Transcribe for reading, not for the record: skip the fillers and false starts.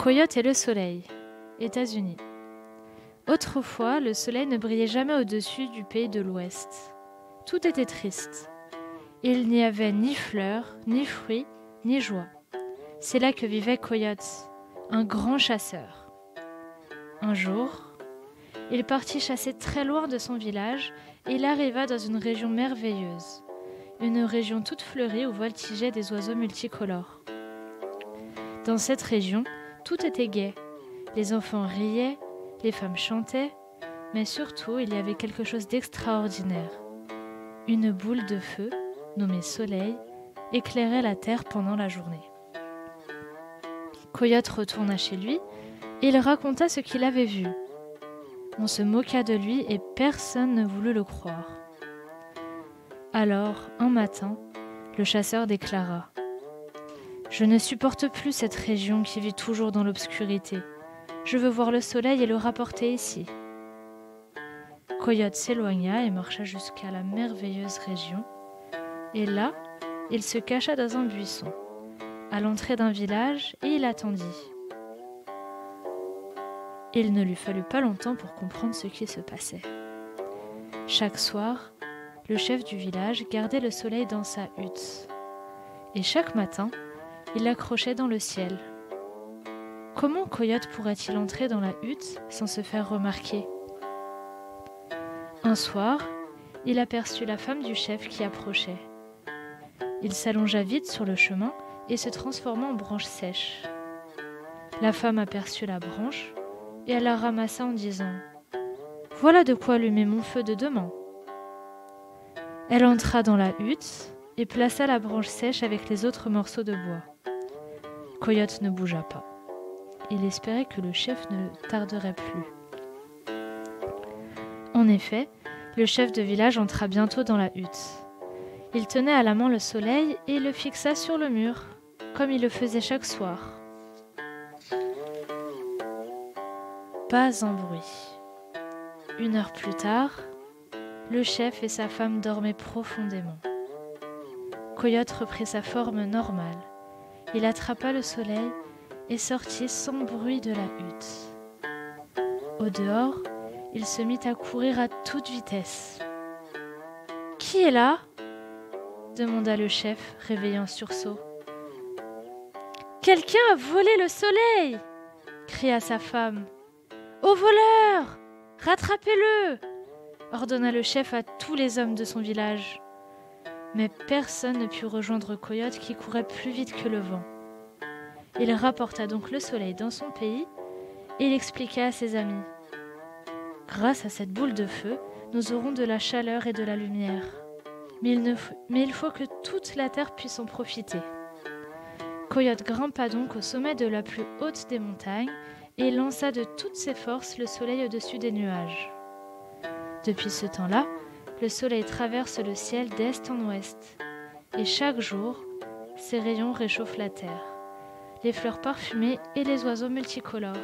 Coyote et le soleil, États-Unis. Autrefois, le soleil ne brillait jamais au-dessus du pays de l'Ouest. Tout était triste. Il n'y avait ni fleurs, ni fruits, ni joie. C'est là que vivait Coyote, un grand chasseur. Un jour, il partit chasser très loin de son village et il arriva dans une région merveilleuse, une région toute fleurie où voltigeaient des oiseaux multicolores. Dans cette région, tout était gai. Les enfants riaient, les femmes chantaient, mais surtout il y avait quelque chose d'extraordinaire. Une boule de feu, nommée Soleil, éclairait la terre pendant la journée. Coyote retourna chez lui et il raconta ce qu'il avait vu. On se moqua de lui et personne ne voulut le croire. Alors, un matin, le chasseur déclara : « Je ne supporte plus cette région qui vit toujours dans l'obscurité. Je veux voir le soleil et le rapporter ici. » Coyote s'éloigna et marcha jusqu'à la merveilleuse région. Et là, il se cacha dans un buisson, à l'entrée d'un village, et il attendit. Il ne lui fallut pas longtemps pour comprendre ce qui se passait. Chaque soir, le chef du village gardait le soleil dans sa hutte. Et chaque matin, il l'accrochait dans le ciel. Comment Coyote pourrait-il entrer dans la hutte sans se faire remarquer ? Un soir, il aperçut la femme du chef qui approchait. Il s'allongea vite sur le chemin et se transforma en branche sèche. La femme aperçut la branche et elle la ramassa en disant : « Voilà de quoi allumer mon feu de demain. » Elle entra dans la hutte et plaça la branche sèche avec les autres morceaux de bois. Coyote ne bougea pas. Il espérait que le chef ne tarderait plus. En effet, le chef de village entra bientôt dans la hutte. Il tenait à la main le soleil et le fixa sur le mur, comme il le faisait chaque soir. Pas un bruit. 1 heure plus tard, le chef et sa femme dormaient profondément. Coyote reprit sa forme normale. Il attrapa le soleil et sortit sans bruit de la hutte. Au dehors, il se mit à courir à toute vitesse. « Qui est là ?» demanda le chef, réveillé en sursaut. « Quelqu'un a volé le soleil !» cria sa femme. « Au voleur ! Rattrapez-le !» ordonna le chef à tous les hommes de son village. Mais personne ne put rejoindre Coyote qui courait plus vite que le vent. Il rapporta donc le soleil dans son pays et il expliqua à ses amis : « Grâce à cette boule de feu, nous aurons de la chaleur et de la lumière. Mais il faut que toute la terre puisse en profiter. » Coyote grimpa donc au sommet de la plus haute des montagnes et lança de toutes ses forces le soleil au-dessus des nuages. Depuis ce temps-là, le soleil traverse le ciel d'est en ouest. Et chaque jour, ses rayons réchauffent la terre, les fleurs parfumées et les oiseaux multicolores.